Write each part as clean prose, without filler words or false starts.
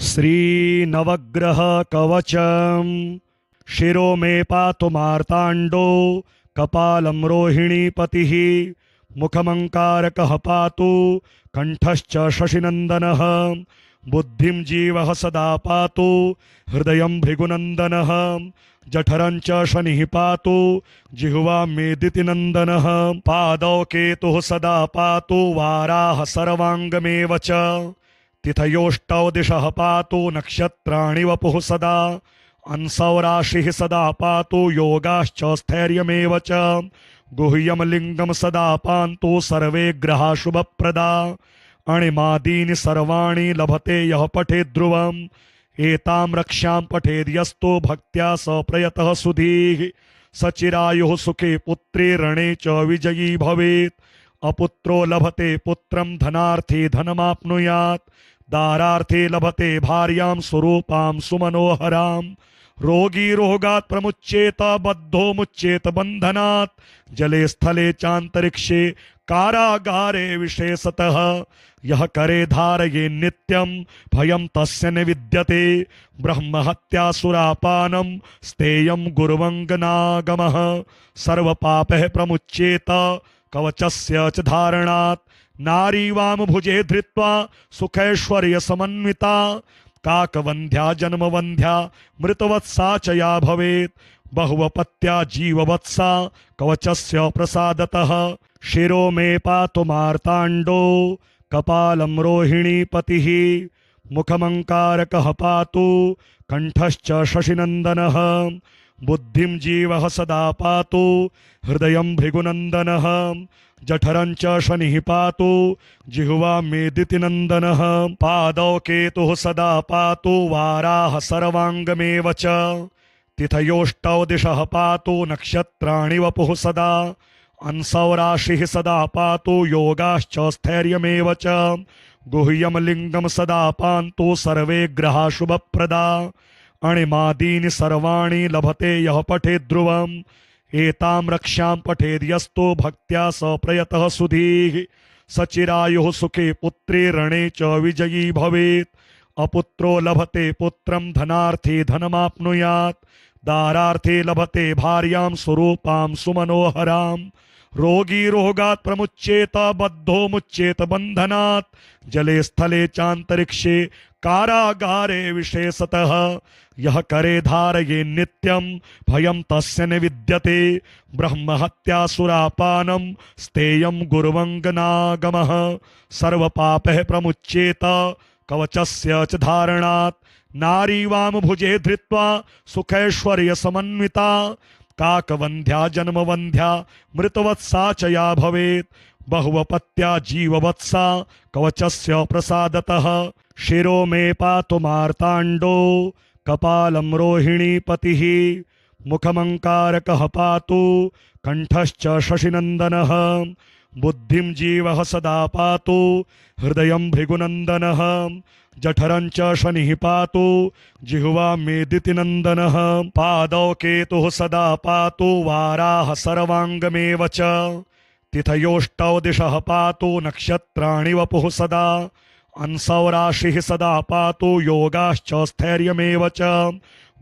श्री नवग्रह कवचम शिरो मे पातु मार्तांडो कपालं रोहिणीपतिः मुखमंकारकः पातु कंठश्च शशिनंदनः बुद्धिं जीवः सदा पातु हृदयं भृगुनंदनः जठरं च शनिः पातु जिह्वा मेदितिनंदनः पादौ केतुः सदा पातु वाराः सर्वांगमेव च तिथयोष्टौ दिशः पातु नक्षत्राणि वपुः सदा अंसौ राशिः सदा पातु योगाश्च स्थैर्यमेव च गुह्यं लिंगं सदा पान्तु सर्वे ग्रहा शुभप्रदा अणिमादीनि सर्वाणि लभते यः पठेद् ध्रुवम् एतां रक्षां पठेद्यस्तु भक्त्या स प्रयतः सुधीः सचिरायुः सुखे पुत्रे रणे च विजयी भवेत् अपुत्रो लभते पुत्रं धनार्थी धनमाप्नुयात् दारार्थे लभते भार्यां स्वरूपां सुमनोहरां रोगी रोगात् प्रमुच्येत बद्धो मुच्येत बन्धनात् जले स्थले चान्तरिक्षे कारागारे विशेषतः यः करे धारये नित्यं भयं तस्य न विद्यते ब्रह्महत्यासुरापानं स्तेयं गुरुवङ्गनागमः सर्वपापः प्रमुच्येत कवचस्य च धारणात् नारी वाम भुजे धृत्वा सुखैश्वर्य समन्विता काकवन्ध्या जन्मवन्ध्या मृतवत्सा च या भवेत् बहुवपत्या जीववत्सा कवचस्य प्रसादतः शिरो मे पातु मार्ताण्डो कपालं रोहिणीपतिः मुखमंकारकः पातु कंठश्च शशिनंदनः बुद्धिं जीवः सदा पातु हृदयं भृगुनंदनः जठरं च शनिः पातु जिह्वा मेदितिनंदनः पादौ केतुः सदा पातु वाराः सर्वांगमेव च तिथयोष्टौ दिशः पातु नक्षत्राणि वपुः सदा अंसौ राशिः सदा पातु योगाश्च स्थैर्यमेव च गुह्यं लिंगं सदा पान्तु सर्वे ग्रहा शुभप्रदा अणिमादीनि सर्वाणि लभते यः पठेद् ध्रुवम् एतां रक्षां पठेद्यस्तु भक्त्या स प्रयतः सुधीः सचिरायुः सुखे पुत्रे रणे च विजयी भवेत् अपुत्रो लभते पुत्रं धनार्थी धनमाप्नुयात् दारार्थे लभते भार्यां स्वरूपां सुमनोहरां रोगी रोगात् प्रमुच्येत बद्धो मुच्येत बन्धनात् जले स्थले चान्तरिक्षे कारागारे विशेषतः यः करे धारये नित्यं भयं तस्य न विद्यते ब्रह्महत्यासुरापानं स्तेयं गुरुवङ्गनागमः सर्वपापः प्रमुच्येत कवचस्य च धारणात् नारी वाम भुजे धृत्वा सुखैश्वर्य समन्विता काकवन्ध्या जन्मवन्ध्या मृतवत्सा च या भवेत् बहुवपत्या जीववत्सा कवचस्य प्रसादतः शिरो मे पातु मार्ताण्डो कपालं रोहिणीपतिः मुखमंकारकः पातु कंठश्च शशिनंदनः बुद्धिं जीवः सदा पातु हृदयं भृगुनंदनः जठरं च शनिः पातु जिह्वा मेदितिनंदनः पादौ केतुः सदा पातु वाराः सर्वांगमेव च तिथयोष्टौ दिशः पातु नक्षत्राणि वपुः सदा अंसौ राशिः सदा पातु योगाश्च स्थैर्यमेव च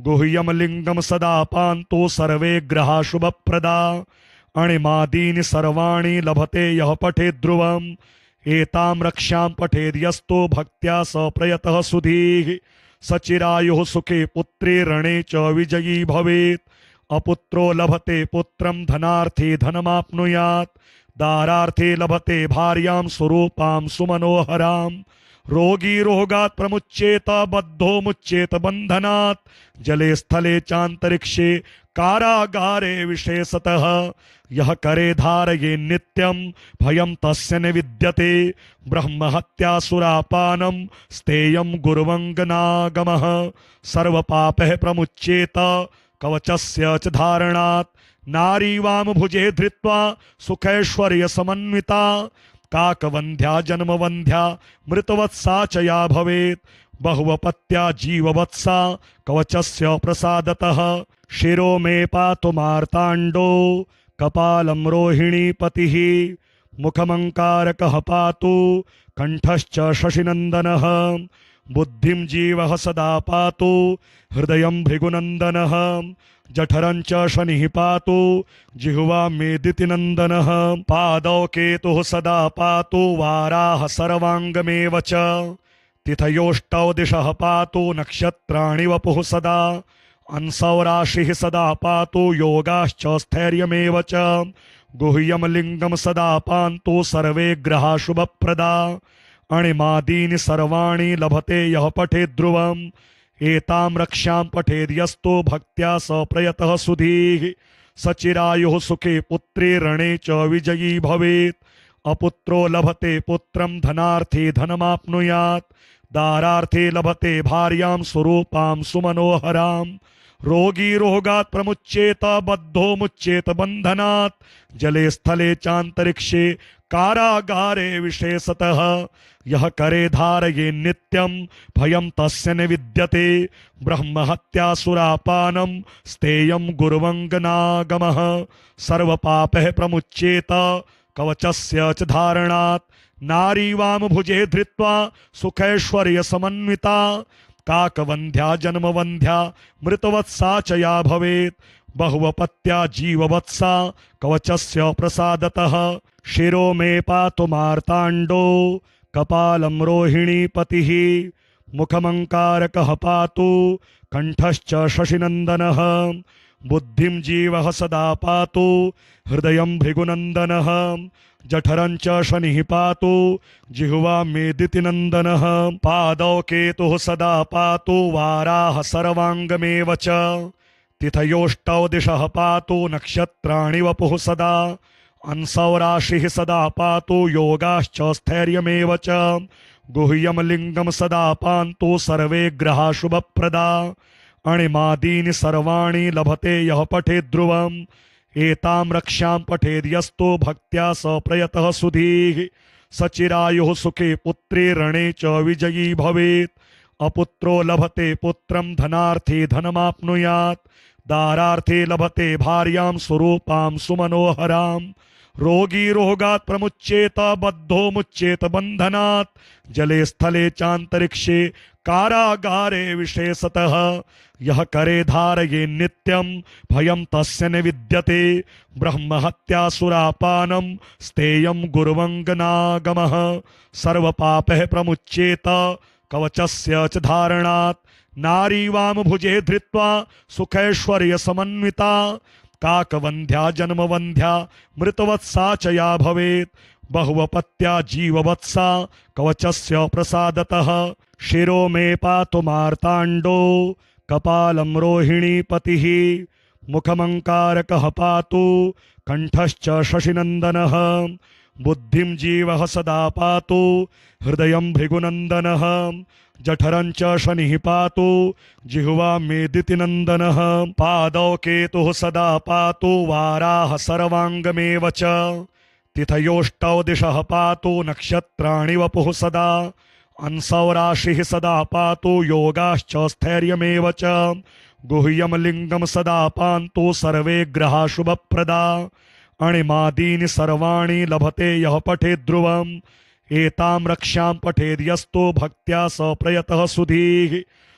गुह्यं लिंगं सदा पान्तु सर्वे ग्रहा शुभप्रदा अणिमादीनि सर्वाणि लभते यः पठेद् ध्रुवम् एतां रक्षां पठेद्यस्तु भक्त्या स प्रयतः सुधीः सचिरायुः सुखे पुत्रे रणे च विजयी भवेत् अपुत्रो लभते पुत्रं धनार्थी धनमाप्नुयात् दारार्थे लभते भार्यां स्वरूपां सुमनोहरां रोगी रोगात् प्रमुच्येत बद्धो मुच्येत बन्धनात् जले स्थले चान्तरिक्षे कारागारे विशेषतः यः करे धारये नित्यं भयं तस्य न विद्यते ब्रह्महत्यासुरापानं स्तेयं गुरुवङ्गनागमः सर्वपापः प्रमुच्येत कवचस्य च धारणात् नारी वाम भुजे धृत्वा सुखैश्वर्य समन्विता काकवन्ध्या जन्मवन्ध्या मृतवत्सा च या भवेत् बहुवपत्या जीववत्सा कवचस्य प्रसादतः शिरो मे पातु मार्ताण्डो कपालं रोहिणीपतिः मुखमंकारकः पातु कंठश्च शशिनंदनः बुद्धिं जीवः सदा पातु हृदयं भृगुनन्दनः जठरं च शनिः पातु जिह्वा मेदितिनन्दनः पादौ केतुः सदा पातु वाराः सर्वाङ्गमेव च तिथयोष्टौ दिशः पातु नक्षत्राणि वपुः सदा अंसौ राशिः सदा पातु योगाश्च स्थैर्यमेव च गुह्यं लिङ्गं सदा पान्तु सर्वे ग्रहा शुभप्रदा अणिमादीनि सर्वाणि लभते यः पठेद् ध्रुवम् एतां रक्षां पठेद्यस्तु भक्त्या स प्रयतः सुधीः सचिरायुः सुखे पुत्रे रणे च विजयी भवेत् अपुत्रो लभते पुत्रं धनार्थे धनमाप्नुयात् दारार्थे लभते भार्यां स्वरूपां सुमनोहराम् रोगी रोगात् प्रमुच्येत बद्धो मुच्येत बन्धनात् जले स्थले चान्तरिक्षे कारागारे विशेषतः यः करे धारये नित्यं भयं तस्य न विद्यते ब्रह्महत्यासुरापानं स्तेयं गुरुवङ्गनागमः सर्वपापः प्रमुच्येत कवचस्य च धारणात् नारी वामभुजे धृत्वा सुखैश्वर्यसमन्विता काकवन्ध्या जन्मवन्ध्या मृतवत्सा च या भवेत् बहुवपत्या जीववत्सा कवचस्य प्रसादतः शिरो मे पातु मार्ताण्डो कपालं रोहिणीपतिः मुखमङ्कारकः पातु कण्ठश्च शशिनन्दनः बुद्धिं जीवः सदा पातु हृदयं भृगुनन्दनः जठरं च शनिः पातु जिह्वा मेदितिनन्दनः पादौ केतुः सदा पातु वाराः सर्वाङ्गमेव च तिथयोष्टौ दिशः पातु नक्षत्राणि वपुः सदा अंसौ राशिः सदा पातु योगाश्च स्थैर्यमेव च गुह्यं लिङ्गं सदा पान्तु सर्वे ग्रहा शुभप्रदा अणिमादीनि सर्वाणि लभते यः पठेद् ध्रुवम् एतां रक्षां पठेद्यस्तु भक्त्या स प्रयतः सुधीः सचिरायुः सुखे पुत्रे रणे च विजयी भवेत् अपुत्रो लभते पुत्रं धनार्थे धनमाप्नुयात् दारार्थे लभते भार्यां स्वरूपां सुमनोहराम् रोगी रोगात् प्रमुच्येत बद्धो मुच्येत बन्धनात् जले स्थले चान्तरिक्षे कारागारे विशेषतः यः करे धारये नित्यं भयं तस्य न विद्यते ब्रह्महत्यासुरापानं स्तेयं गुरुवङ्गनागमः सर्वपापः प्रमुच्येत कवचस्य च धारणात् नारी वामभुजे धृत्वा सुखैश्वर्यसमन्विता काकवन्ध्या जन्मवन्ध्या मृतवत्सा च या भवेत् बहुवपत्या जीववत्सा कवचस्य प्रसादतः शिरो मे पातु मार्ताण्डो कपालं रोहिणीपतिः मुखमङ्कारकः पातु कण्ठश्च शशिनन्दनः बुद्धिं जीवः सदा पातु हृदयं भृगुनन्दनः जठरं च शनिः पातु जिह्वा मेदितिनन्दनः पादौ केतुः सदा पातु वाराः सर्वाङ्गमेव च तिथयोष्टौ दिशः पातु नक्षत्राणि वपुः सदा अंसौ राशिः सदा पातु योगाश्च स्थैर्यमेव च गुह्यं लिङ्गं सदा पान्तु सर्वे ग्रहा शुभप्रदा अणिमादीनि सर्वाणि लभते यः पठेद् ध्रुवम् एतां रक्षां पठेद्यस्तु भक्त्या स प्रयतः सुधीः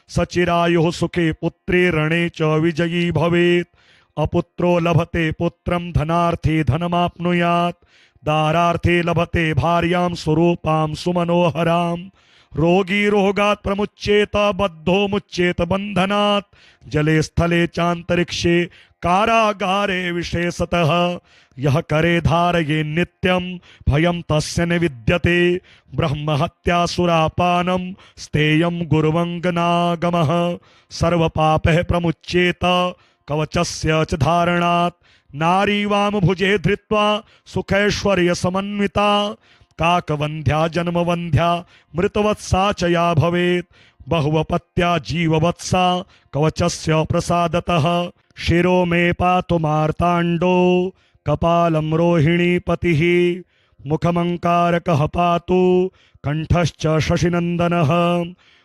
सचिरायुः सुखे पुत्रे रणे च विजयी भवेत् अपुत्रो लभते पुत्रं धनार्थे धनमाप्नुयात् दारार्थे लभते भार्यां स्वरूपां सुमनोहराम् रोगी रोगात् प्रमुच्येत बद्धो मुच्येत बन्धनात् जले स्थले चान्तरिक्षे कारागारे विशेषतः यः करे धारये नित्यं भयं तस्य न विद्यते ब्रह्महत्यासुरापानं स्तेयं गुरुवङ्गनागमः सर्वपापः प्रमुच्येत कवचस्य च धारणात् नारी वामभुजे धृत्वा सुखैश्वर्यसमन्विता काकवन्ध्या जन्मवन्ध्या मृतवत्सा च या भवेत् बहुवपत्या जीववत्सा कवचस्य प्रसादतः शिरो मे पातु मार्ताण्डो कपालं रोहिणीपतिः मुखमङ्कारकः पातु कण्ठश्च शशिनन्दनः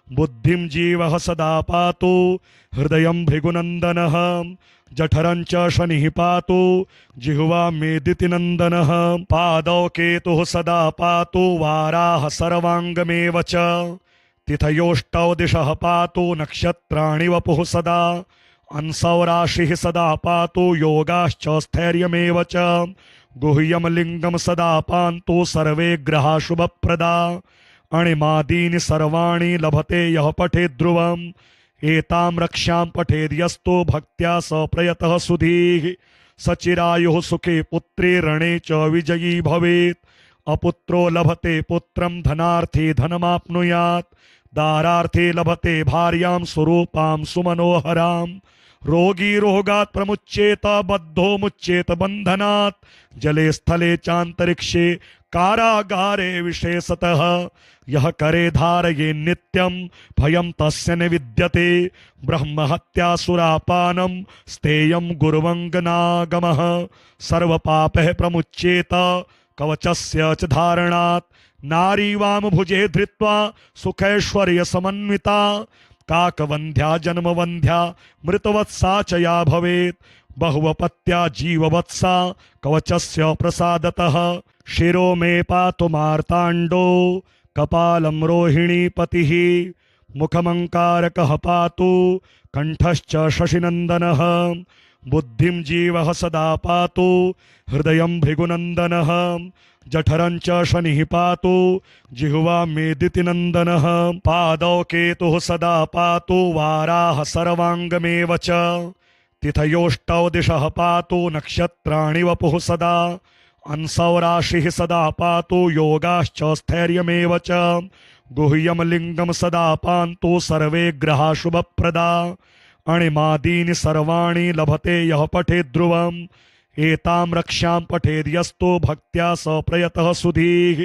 बुद्धिं जीवः सदा पातु हृदयं भृगुनन्दनः जठरं च शनिः पातु जिह्वा मेदितिनन्दनः पादौ केतुः सदा पातु वाराः सर्वाङ्गमेव च तिथयोष्टौ दिशः पातु नक्षत्राणि वपुः सदा अंसौराशिः सदा पातु योगाश्च स्थैर्यमेव च गुह्यं लिङ्गं सदा पान्तु सर्वे ग्रहा शुभप्रदा अणिमादीनि सर्वाणि लभते यः पठेद् ध्रुवम् एतां रक्ष्यां पठेद्यस्तु भक्त्या स प्रयतः सुधीः सचिरायुः सुखे पुत्रे रणे च विजयी भवेत् अपुत्रो लभते पुत्रं धनार्थी धनमाप्नुयात् दारार्थे लभते भार्यां स्वरूपां सुमनोहरां रोगी रोगात् प्रमुच्येत बद्धो मुच्येत बन्धनात् जले स्थले चान्तरिक्षे कारागारे विशेषतः यः करे धारये नित्यं भयं तस्य न विद्यते ब्रह्महत्यासुरापानं स्थेयं गुरुवङ्गनागमः सर्वपापः प्रमुच्येत कवचस्य च धारणात् नारी वामभुजे धृत्वा सुखैश्वर्यसमन्विता काकवन्ध्या जन्मवन्ध्या मृतवत्सा च या भवेत् बहुवपत्या जीववत्सा कवचस्य प्रसादतः शिरो मे पातु मार्ताण्डो कपालं रोहिणीपतिः मुखमङ्कारकः पातु कण्ठश्च शशिनन्दनः बुद्धिं जीवः सदा पातु हृदयं भृगुनन्दनः जठरं च शनिः पातु जिह्वा मेदितिनन्दनः पादौ केतुः सदा पातु वाराः सर्वाङ्गमेव च तिथयोष्टौ दिशः पातु नक्षत्राणि वपुः सदा अंसौराशिः सदा पातु योगाश्च स्थैर्यमेव च गुह्यं लिङ्गं सदा पान्तु सर्वे ग्रहा शुभप्रदा अणिमादीनि सर्वाणि लभते यः पठेद् ध्रुवम् एतां रक्ष्यां पठेद्यस्तु भक्त्या स प्रयतः सुधीः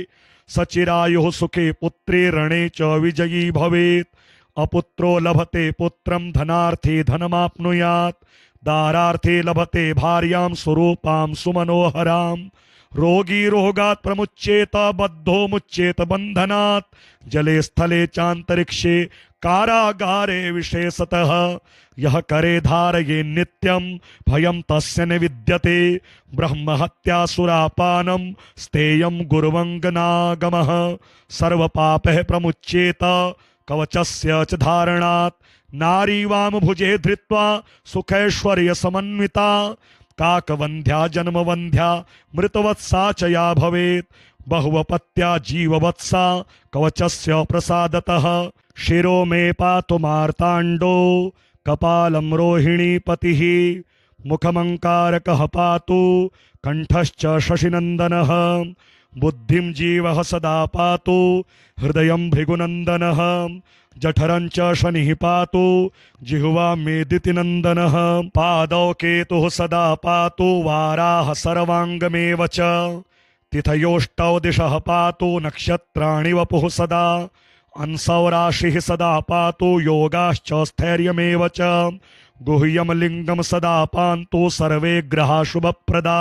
सचिरायुः सुखे पुत्रे रणे च विजयी भवेत् अपुत्रो लभते पुत्रं धनार्थी धनमाप्नुयात् दारार्थे लभते भार्यां स्वरूपां सुमनोहरां रोगी रोगात् प्रमुच्येत बद्धो मुच्येत बन्धनात् जले स्थले चान्तरिक्षे कारागारे विशेषतः यः करे धारये नित्यं भयं तस्य न विद्यते ब्रह्महत्यासुरापानं स्थेयं गुरुवङ्गनागमः सर्वपापः प्रमुच्येत कवचस्य च धारणात् नारी वामभुजे धृत्वा सुखैश्वर्यसमन्विता काकवन्ध्या जन्मवन्ध्या मृतवत्सा च या भवेत् बहुवपत्या जीववत्सा कवचस्य प्रसादतः शिरो मे पातु मार्ताण्डो कपालं रोहिणीपतिः मुखमङ्कारकः पातु कण्ठश्च शशिनन्दनः बुद्धिं जीवः सदा पातु हृदयं भृगुनन्दनः जठरं च शनिः पातु जिह्वा मेदितिनन्दनः पादौ केतुः सदा पातु वाराः सर्वाङ्गमेव च तिथयोष्टौ दिशः पातु नक्षत्राणि वपुः सदा अंसौराशिः सदा पातु योगाश्च स्थैर्यमेव च गुह्यं लिङ्गं सदा पान्तु सर्वे ग्रहा शुभप्रदा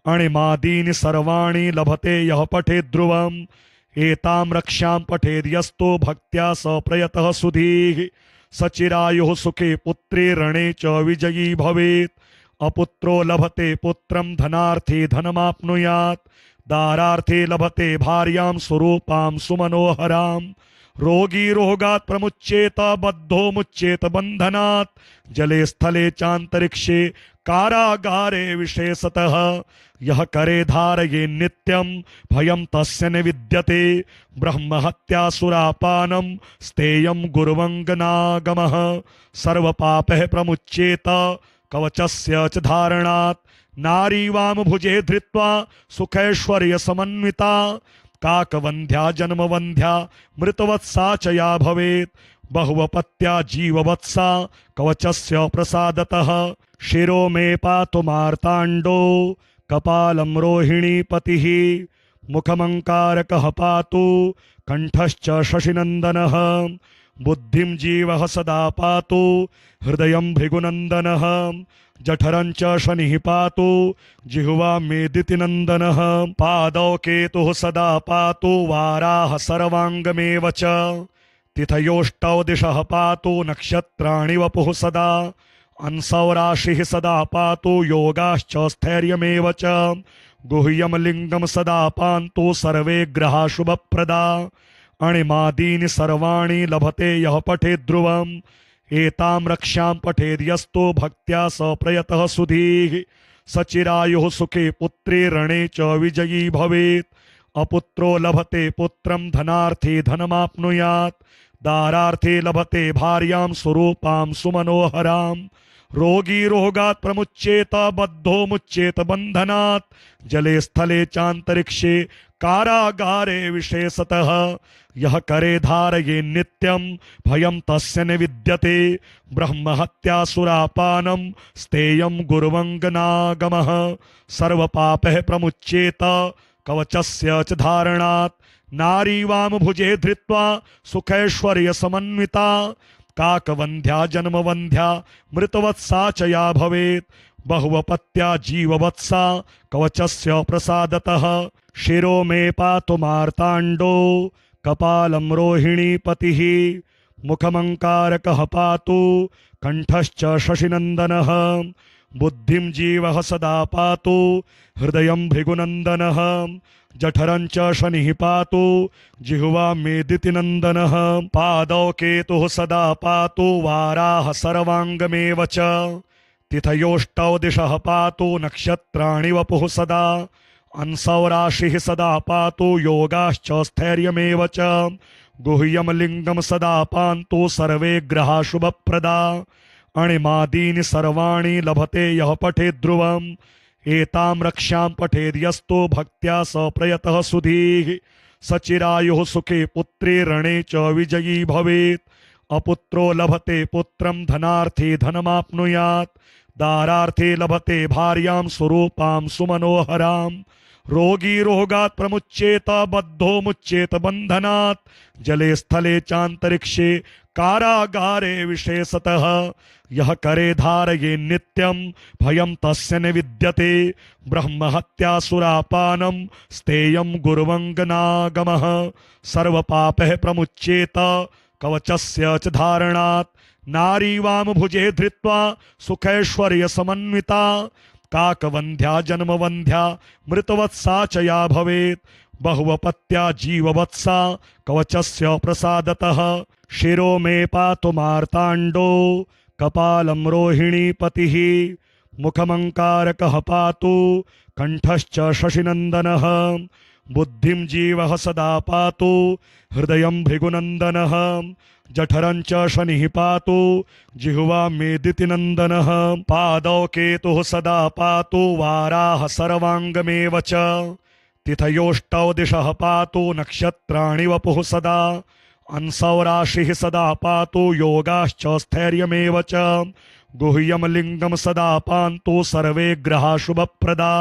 अणिमादीनि सर्वाणि लभते यः पठेद् ध्रुवम् एतां रक्ष्यां पठेद्यस्तु भक्त्या स प्रयतः सुधीः सचिरायुः सुखे पुत्रे रणे च विजयी भवेत् अपुत्रो लभते पुत्रं धनार्थी धनमाप्नुयात् दारार्थे लभते भार्यां स्वरूपां सुमनोहरां रोगी रोगात् प्रमुच्येत बद्धो मुच्येत बन्धनात् जले स्थले चान्तरिक्षे कारागारे विशेषतः यः करे धारये नित्यं भयं तस्य न विद्यते ब्रह्महत्यासुरापानं स्थेयं गुरुवङ्गनागमः सर्वपापः प्रमुच्येत कवचस्य च धारणात् नारी वामभुजे धृत्वा सुखैश्वर्यसमन्विता काकवन्ध्या जन्मवन्ध्या मृतवत्सा च या भवेत् बहुवपत्या जीववत्सा कवचस्य प्रसादतः शिरो मे पातु मार्ताण्डो कपालं रोहिणीपतिः मुखमङ्कारकः पातु कण्ठश्च शशिनन्दनः बुद्धिं जीवः सदा पातु हृदयं भृगुनन्दनः जठरं च शनिः पातु जिह्वा मेदितिनन्दनः पादौ केतुः सदा पातु वाराः सर्वाङ्गमेव च तिथयोष्टौ दिशः पातु नक्षत्राणि वपुः सदा अंसौराशिः सदा पातु योगाश्च स्थैर्यमेव च गुह्यं लिङ्गं सदा पान्तु सर्वे ग्रहा शुभप्रदा अणिमादीनि सर्वाणि लभते यः पठेद् ध्रुवम् एतां रक्षां पठेद्यस्तो भक्त्या स प्रयतः सुधीः सचिरायुः सुखे पुत्रे रणे च विजयी भवेत् अपुत्रो लभते पुत्रं धनार्थे धनमाप्नुयात् दारार्थे लभते भार्यां स्वरूपां सुमनोहरां रोगी रोगात् प्रमुच्येत बद्धो मुच्येत बन्धनात् जले स्थले चान्तरिक्षे कारागारे विशेषतः यः करे धारये नित्यं भयं तस्य न विद्यते ब्रह्महत्यासुरापानं स्तेयं गुरुवङ्गनागमः सर्वपापः प्रमुच्येत कवचस्य च धारणात् नारी वामभुजे धृत्वा सुखैश्वर्य समन्विता काकवन्ध्या जन्मवन्ध्या मृतवत्सा च या भवेत् बहुवपत्या जीववत्सा कवचस्य प्रसादतः शिरो मे पातु मार्ताण्डो कपालं रोहिणीपतिः मुखमङ्कारकः पातु कण्ठश्च शशिनन्दनः बुद्धिं जीवः सदा पातु हृदयं भृगुनन्दनः जठरं च शनिः पातु जिह्वा मेदितिनन्दनः पादौ केतुः सदा पातु वाराः सर्वाङ्गमेव च तिथयोष्टौ दिशः पातु नक्षत्राणि वपुः सदा अंसौ राशिः सदा पातु योगाश्च स्थैर्यमेव च गुह्यं लिङ्गं सदा पान्तु सर्वे ग्रहा शुभप्रदा अणिमादीनि सर्वाणि लभते यः पठेद् ध्रुवम् एतां रक्षां पठेद्यस्तो भक्त्या स प्रयतः सुधीः सचिरायुः सुखे पुत्रे रणे च विजयी भवेत् अपुत्रो लभते पुत्रं धनार्थे धनमाप्नुयात् दारार्थे लभते भार्यां स्वरूपां सुमनोहरां रोगी रोगात् प्रमुच्येत बद्धो मुच्येत बन्धनात् जले स्थले चान्तरिक्षे कारागारे विशेषतः यः करे धारये नित्यं भयं तस्य न विद्यते ब्रह्महत्यासुरापानं स्तेयं गुरुवङ्गनागमः सर्वपापः प्रमुच्येत कवचस्य च धारणात् नारी वामभुजे धृत्वा सुखैश्वर्य समन्विता काकवन्ध्या जन्मवन्ध्या मृतवत्सा च या भवेत् बहुवपत्या जीववत्सा कवचस्य प्रसादतः शिरो मे पातु मार्ताण्डो कपालं रोहिणीपतिः मुखमङ्कारकः पातु कण्ठश्च शशिनन्दनः बुद्धिं जीवः सदा पातु हृदयं भृगुनन्दनः जठरं च शनिः पातु जिह्वा मेदितिनन्दनः पादौ केतुः सदा पातु वाराः सर्वाङ्गमेव च तिथयोष्टौ दिशः पातु नक्षत्राणि वपुः सदा अंसौ राशिः सदा पातु योगाश्च स्थैर्यमेव च गुह्यं लिङ्गं सदा पान्तु सर्वे ग्रहा शुभप्रदा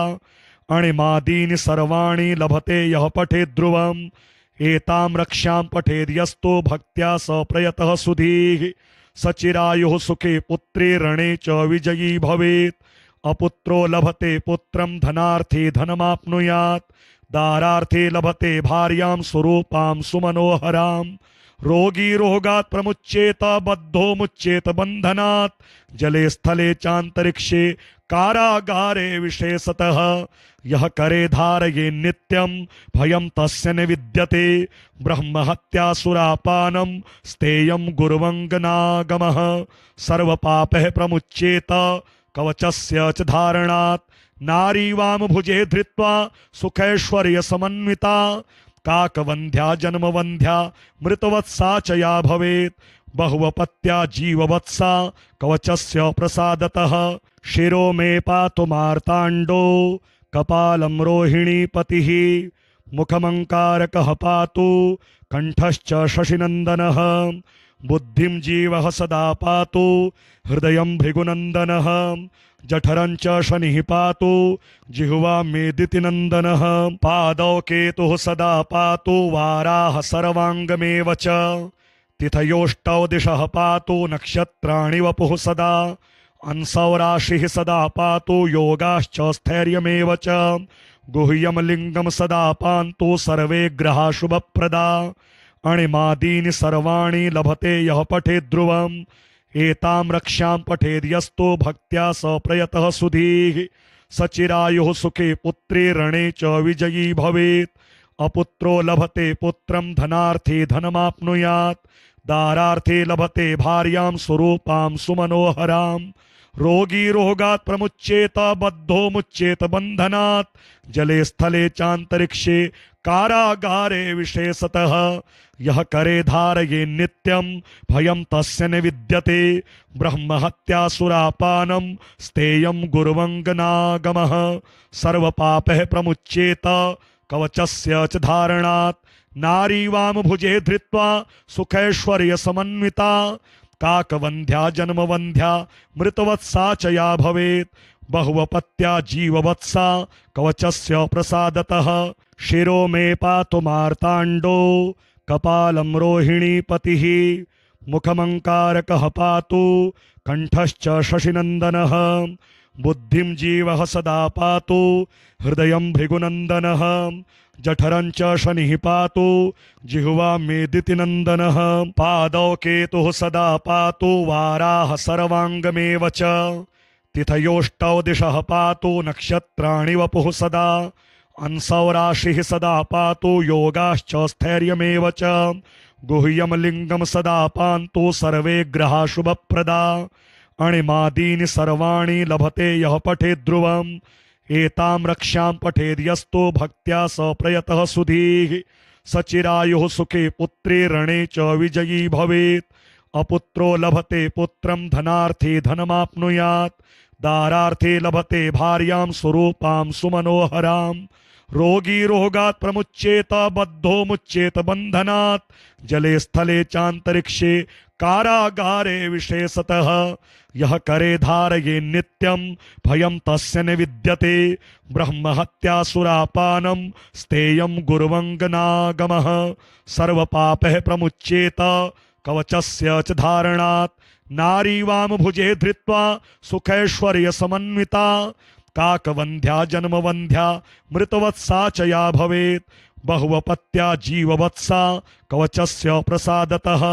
अणिमादीनि सर्वाणि लभते यः पठेद् ध्रुवम् एतां रक्षां पठेद्यस्तो भक्त्या स प्रयतः सुधीः सचिरायुः सुखे पुत्रे रणे च विजयी भवेत् अपुत्रो लभते पुत्रं धनार्थे धनमाप्नुयात् दारार्थे लभते भार्यां स्वरूपां सुमनोहरां रोगी रोगात् प्रमुच्येत बद्धो मुच्येत बन्धनात् जले स्थले चान्तरिक्षे कारागारे विशेषतः यः करे धारये नित्यं भयं तस्य न विद्यते ब्रह्महत्यासुरापानं स्तेयं गुरुवङ्गनागमः सर्वपापः प्रमुच्येत कवचस्य च धारणात् नारी वामभुजे धृत्वा सुखैश्वर्य समन्विता काकवन्ध्या जन्मवन्ध्या मृतवत्सा च या भवेत् बहुवपत्या जीववत्सा कवचस्य प्रसादतः शिरो मे पातु मार्ताण्डो कपालं रोहिणीपतिः मुखमङ्कारकः पातु कण्ठश्च शशिनन्दनः बुद्धिं जीवः सदा पातु हृदयं भृगुनन्दनः जठरं च शनिः पातु जिह्वा मेदितिनन्दनः पादौ केतुः सदा पातु वाराः सर्वाङ्गमेव च तिथयोष्टौ दिशः पातु नक्षत्राणि वपुः सदा अंसौ राशिः सदा पातु योगाश्च स्थैर्यमेव च गुह्यं लिङ्गं सदा पान्तु सर्वे ग्रहा शुभप्रदा अणिमादीनि सर्वाणि लभते यः पठेद् ध्रुवम् एतां रक्षां पठेद्यस्तो भक्त्या स प्रयतः सुधीः सचिरायुः सुखे पुत्रे रणे च विजयी भवेत् अपुत्रो लभते पुत्रं धनार्थी धनमाप्नुयात् दारार्थे लभते भार्यां स्वरूपां सुमनोहरां रोगी रोगात् प्रमुच्येत बद्धो मुच्येत बंधनात् जले स्थले चांतरिक्षे कारागारे विशेषतः यह करे धारये नित्यं भयं तस्य न विद्यते ब्रह्महत्यासुरापानं स्तेयं गुरुवंगनागमः सर्वपापः प्रमुच्येत कवचस्य च धारणात् नारी वाम भुजे धृत्वा सुखैश्वर्य समन्विता काकवंध्या जन्मवंध्या मृतवत्सा च या भवेत् बहुवपत्या जीववत्सा कवचस्य प्रसादतः शिरो मे पातु मार्ताण्डो कपालं रोहिणीपतिः मुखमङ्कारकः पातु कंठश्च शशिनन्दनः बुद्धिं जीवः सदा पातु हृदयं भृगुनन्दनः जठरं च शनिः पातु जिह्वा मेदितिनन्दनः पादौ केतुः सदा पातु वाराः सर्वाङ्गमेव च तिथयोष्टौ दिशः पातु नक्षत्राणि वपुः सदा अंसौ राशिः सदा पातु योगाश्च स्थैर्यमेव च गुह्यं लिङ्गं सदा पान्तु सर्वे ग्रहा शुभप्रदा अणिमादीनि सर्वाणि लभते यः पठेत् ध्रुवम् एतां रक्षां पठेद्यस्तु भक्त्या स प्रयतः सुधीः सचिरायुः सुखे पुत्रे रणे च विजयी भवेत् अपुत्रो लभते पुत्रं धनार्थी धनमाप्नुयात् दारार्थे लभते भार्यां स्वरूपां सुमनोहरां रोगी रोगात् प्रमुच्येत बद्धो मुच्येत बंधनात् जले स्थले चांतरिक्षे कारागारे विशेषतः यह करे धारये नित्यं भयं तस्य न विद्यते ब्रह्महत्यासुरापानं स्तेयं गुरुवंगनागमः सर्वपापः प्रमुच्येत कवचस्य च धारणात् नारी वाम भुजे धृत्वा सुखैश्वर्य समन्विता काकवंध्या जन्मवंध्या मृतवत्सा च या भवेत् बहुवपत्या जीववत्सा कवचस्य प्रसादतः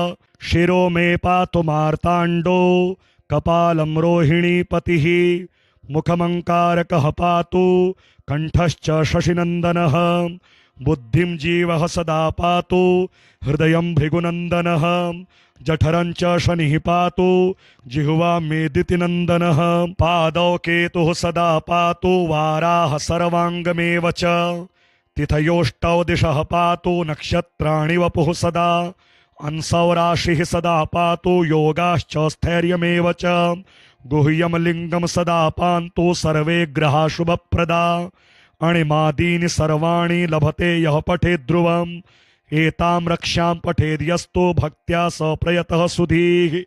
शिरो मे पातु मार्ताण्डो कपालं रोहिणीपतिः मुखमङ्कारकः पातु कंठश्च शशिनन्दनः बुद्धिं जीवः सदा पातु हृदयं भृगुनन्दनः जठरं च शनिः पातु जिह्वा मेदितिनन्दनः पादौ केतुः सदा पातु वाराः सर्वाङ्गमेव च तिथयोष्टौ दिशः पातु नक्षत्राणि वपुः सदा अंसौ राशिः सदा पातु योगाश्च स्थैर्यमेव च गुह्यं लिङ्गं सदा पान्तु सर्वे ग्रहा शुभप्रदा अणिमादीनि सर्वाणि लभते यः पठेत् ध्रुवम् एतां रक्षां पठेद्यस्तु भक्त्या स प्रयतः सुधीः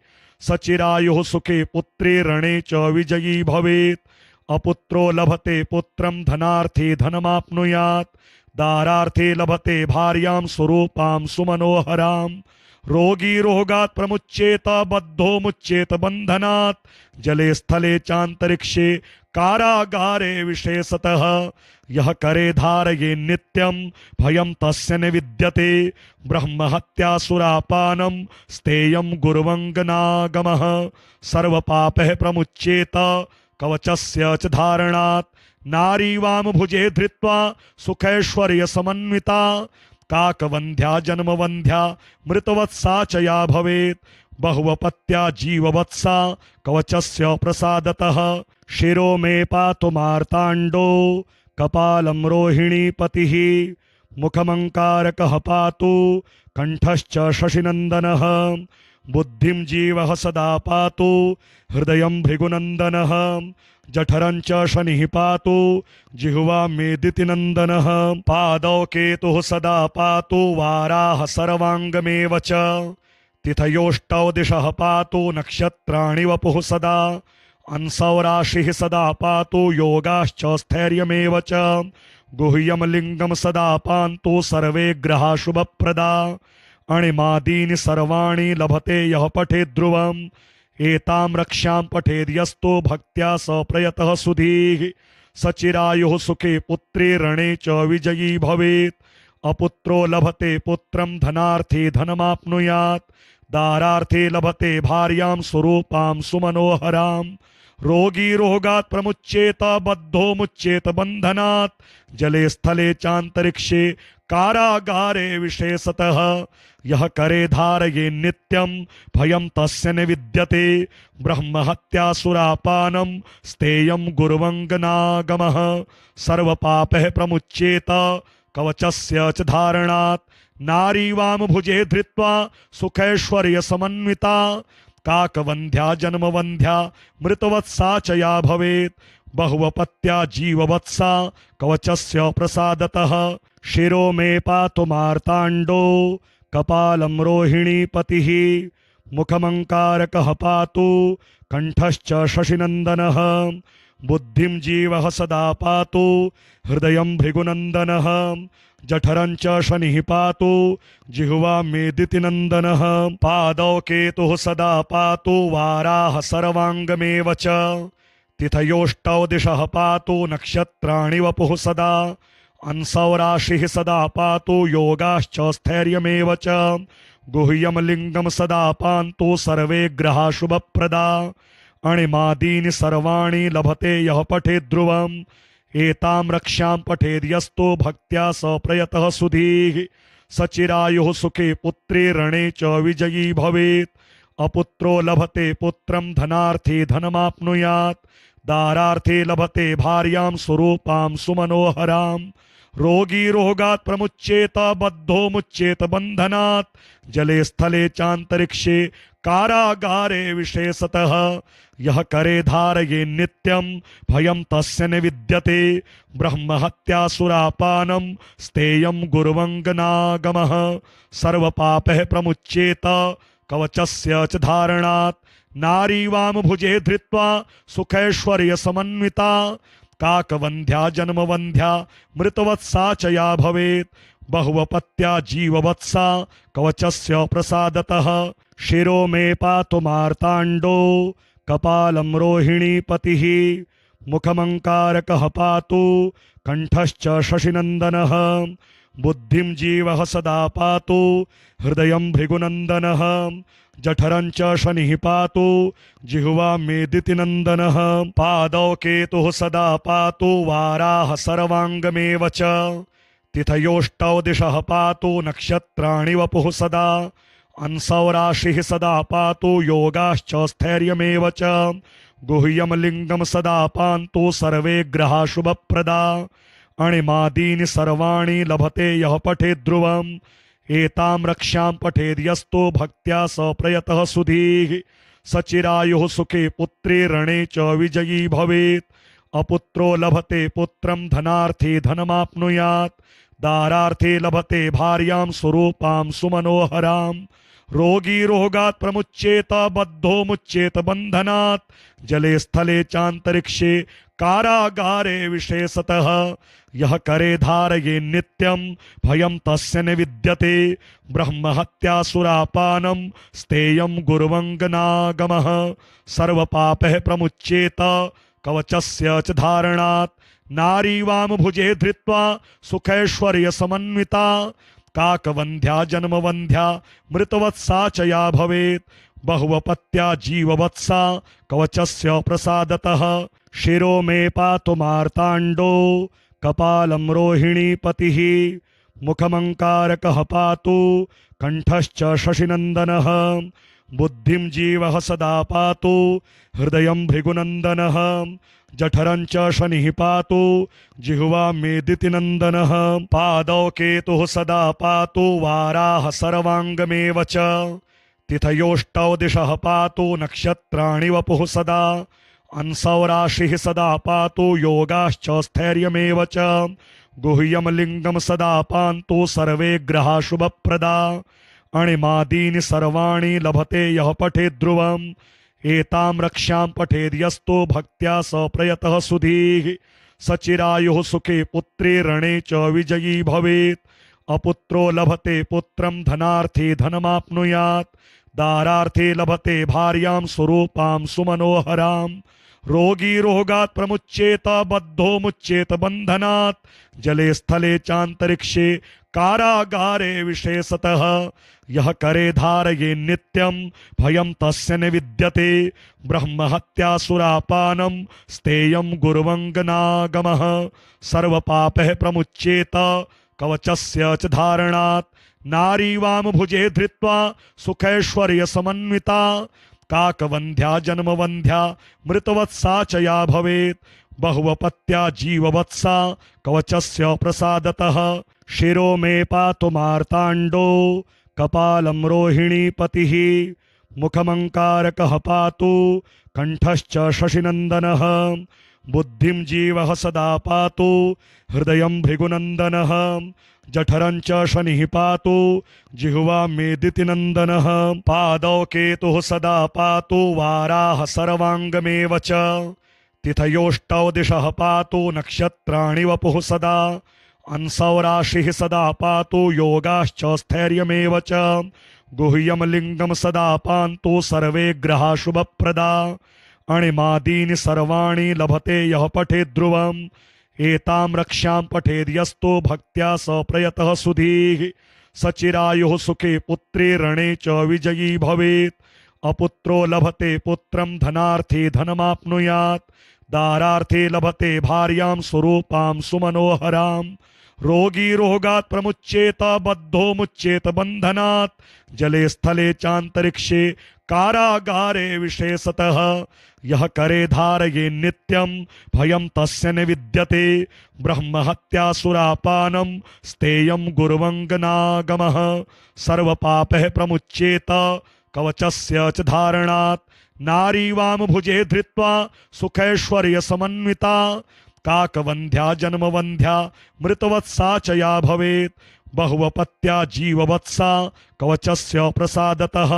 सचिरायुः सुखे पुत्रे रणे च विजयी भवेत् अपुत्रो लभते पुत्रं धनार्थी धनमाप्नुयात् दारार्थे लभते भार्यां स्वरूपां सुमनोहरां रोगी रोगात् प्रमुच्येत बद्धो मुच्येत बंधनात् जले स्थले चांतरिक्षे कारागारे विशेषतः यह करे धारये नित्यं भयं तस्य न विद्यते ब्रह्महत्यासुरापानं स्तेयं गुरुवंगनागमः सर्वपापः प्रमुच्येत कवचस्य च धारणात् नारी वाम भुजे धृत्वा सुखैश्वर्य समन्विता काकवंध्या जन्मवंध्या मृतवत्सा च या भवेत् बहुवपत्या जीववत्सा कवचस्य प्रसादतः शिरो मे पातु मार्ताण्डो कपालं रोहिणीपतिः मुखमङ्कारकः पातु कंठश्च शशिनन्दनः बुद्धिं जीवः सदा पातु हृदयं भृगुनन्दनः जठरं च शनिः पातु जिह्वा मेदितिनन्दनः पादौ केतुः सदा पातु वाराः सर्वाङ्गमेव च तिथयोष्टौ दिशः पातु नक्षत्राणि वपुः सदा अंसौ राशिः सदा पातु योगाश्च स्थैर्यमेव च गुह्यं लिङ्गं सदा पान्तु सर्वे ग्रहा शुभप्रदा अणिमादीनि सर्वाणि लभते यः पठेत् ध्रुवम् एतां रक्षां पठेद्यस्तु भक्त्या स प्रयतः सुधीः सचिरायुः सुखे पुत्रे रणे च विजयी भवेत् अपुत्रो लभते पुत्रं धनार्थी धनमाप्नुयात् दारार्थे लभते भार्यां स्वरूपां सुमनोहरां रोगी रोगात् प्रमुच्येत बद्धो मुच्येत बंधनात् जले स्थले चांतरिक्षे कारागारे विशेषतः यह करे धारये नित्यं भयं तस्य न विद्यते ब्रह्महत्यासुरापानं स्तेयं गुरुवङ्गनागमः सर्वपापः प्रमुच्येत कवचस्य च धारणात् नारी वामभुजे धृत्वा सुखैश्वर्यसमन्विता काकवन्ध्या जन्मवन्ध्या मृतवत्सा च या भवेत् बहुवपत्या जीववत्सा कवचस्य प्रसादतः शिरो मे पातु मार्ताण्डो कपालं रोहिणीपतिः मुखमङ्कारकः पातु कण्ठश्च शशिनन्दनः बुद्धिं जीवः सदा पातु हृदयं भृगुनन्दनः जठरं च शनिः पातु जिह्वा मेदितिनन्दनः पादौ केतुः सदा पातु वाराः सर्वाङ्गमेव च तिथयोष्टौ दिशः पातु नक्षत्राणि वपुः सदा अंसौ राशिः सदा पातु योगाश्च स्थैर्यमेव च गुह्यं लिङ्गं सदा पान्तु सर्वे ग्रहा शुभप्रदा अणिमादीनि सर्वाणि लभते यः पठेत् ध्रुवम् एतां रक्षां पठेद्यस्तु भक्त्या स प्रयतः सुधीः सचिरायुः सुखे पुत्रे रणे च विजयी भवेत् अपुत्रो लभते पुत्रं धनार्थे धनमाप्नुयात् दारार्थे लभते भार्यां सुरूपां सुमनोहरां रोगी रोगात् प्रमुच्येत बद्धो मुच्येत बन्धनात् जले स्थले चान्तरिक्षे कारागारे विशेषतः यः करे धारये नित्यं भयं तस्य न विद्यते ब्रह्महत्यासुरापानं स्तेयं गुरुवङ्गनागमः सर्वपापः प्रमुच्येत कवचस्य च धारणात् नारी वामभुजे धृत्वा सुखैश्वर्यसमन्विता काकवन्ध्या जन्मवन्ध्या मृतवत्सा च या भवेत् बहुवपत्या जीववत्सा कवचस्य प्रसादतः शिरो मे पातु मार्ताण्डो कपालं रोहिणीपतिः मुखमङ्कारकः पातु कण्ठश्च शशिनन्दनः बुद्धिं जीवः सदा पातु हृदयं भृगुनन्दनः जठरं च शनिः पातु जिह्वा मेदितिनन्दनः पादौ केतुः सदा पातु वाराः सर्वाङ्गमेव च तिथयोष्टौ दिशः पातु नक्षत्राणि वपुः सदा अंसौ राशिः सदा पातु योगाश्च स्थैर्यमेव च गुह्यं लिङ्गं सदा पान्तु सर्वे ग्रहा शुभप्रदा अणिमादीनि सर्वाणि लभते यः पठेत् ध्रुवम् एतां रक्षां पठेद्यस्तु भक्त्या स प्रयतः सुधीः सचिरायुः सुखे पुत्रे रणे च विजयी भवेत् अपुत्रो लभते पुत्रं धनार्थे धनमाप्नुयात् दारार्थे लभते भार्यां सुरूपां सुमनोहरां रोगी रोगात् प्रमुच्येत बद्धो मुच्येत बन्धनात् जले स्थले चान्तरिक्षे कारागारे विशेषतः यः करे धारये नित्यं भयं तस्य न विद्यते ब्रह्महत्यासुरापानं स्तेयं गुरुवङ्गनागमः सर्वपापः प्रमुच्येत कवचस्य च धारणात् नारी वामभुजे धृत्वा सुखैश्वर्यसमन्विता काकवन्ध्या जन्मवन्ध्या मृतवत्सा च या भवेत् बहुवपत्या जीववत्सा कवचस्य प्रसादतः शिरो मे पातु मार्ताण्डो कपालं रोहिणीपतिः मुखमङ्कारकः पातु कण्ठश्च शशिनन्दनः बुद्धिं जीवः सदा पातु हृदयं भृगुनन्दनः जठरं च शनिः पातु जिह्वा मेदितिनन्दनः पादौ केतुः सदा पातु वाराः सर्वाङ्गमेव च तिथयोष्टौ दिशः पातु नक्षत्राणि वपुः सदा अंसौ राशिः सदा पातु योगाश्च स्थैर्यमेव च गुह्यं लिङ्गं सदा पान्तु सर्वे ग्रहा शुभप्रदा अणिमादीनि सर्वाणि लभते यः पठेत् ध्रुवम् एतां रक्षां पठेद्यस्तु भक्त्या स प्रयतः सुधीः सचिरायुः सुखे पुत्रे रणे च विजयी भवेत् अपुत्रो लभते पुत्रं धनार्थे धनमाप्नुयात् दारार्थे लभते भार्यां सुरूपां सुमनोहरां रोगी रोगात् प्रमुच्येत बद्धो मुच्येत बन्धनात् जले स्थले चान्तरिक्षे कारागारे विशेषतः यः करे धारये नित्यं भयं तस्य न विद्यते ब्रह्महत्यासुरापानं स्तेयं गुरुवङ्गनागमः सर्वपापः प्रमुच्येत कवचस्य च धारणात् नारी वामभुजे धृत्वा सुखैश्वर्यसमन्विता काकवन्ध्या जन्मवन्ध्या मृतवत्सा च या भवेत् बहुवपत्या जीववत्सा कवचस्य प्रसादतः शिरो मे पातु मार्ताण्डो कपालं रोहिणीपतिः मुखमङ्कारकः पातु कण्ठश्च शशिनन्दनः बुद्धिं जीवः सदा पातु हृदयं भृगुनन्दनः जठरं च शनिः पातु जिह्वा मेदितिनन्दनः पादौ केतुः सदा पातु वाराः सर्वाङ्गमेव च तिथयोष्टौ दिशः पातु नक्षत्राणि वपुः सदा अंसौ राशिः सदा पातु योगाश्च स्थैर्यमेव च गुह्यं लिङ्गं सदा पान्तु सर्वे ग्रहा शुभप्रदा अणिमादीनि सर्वाणि लभते यः पठेत् ध्रुवम् एतां रक्ष्यां पठेद्यस्तु भक्त्या स प्रयतः सुधीः सचिरायुः सुखे पुत्रे रणे च विजयी भवेत् अपुत्रो लभते पुत्रं धनार्थी धनमाप्नुयात् दारार्थे लभते भार्यां स्वरूपां सुमनोहरां रोगी रोगात् प्रमुच्येत बद्धो मुच्येत बन्धनात् जले स्थले चान्तरिक्षे कारागारे विशेषतः यः करे धारये नित्यं भयं तस्य न विद्यते ब्रह्महत्यासुरापानं स्तेयं गुरुवङ्गनागमः सर्वपापः प्रमुच्येत कवचस्य च धारणात् नारी वामभुजे धृत्वा सुखैश्वर्यसमन्विता काकवन्ध्या जन्मवन्ध्या मृतवत्सा च या भवेत् बहुवपत्या जीववत्सा कवचस्य प्रसादतः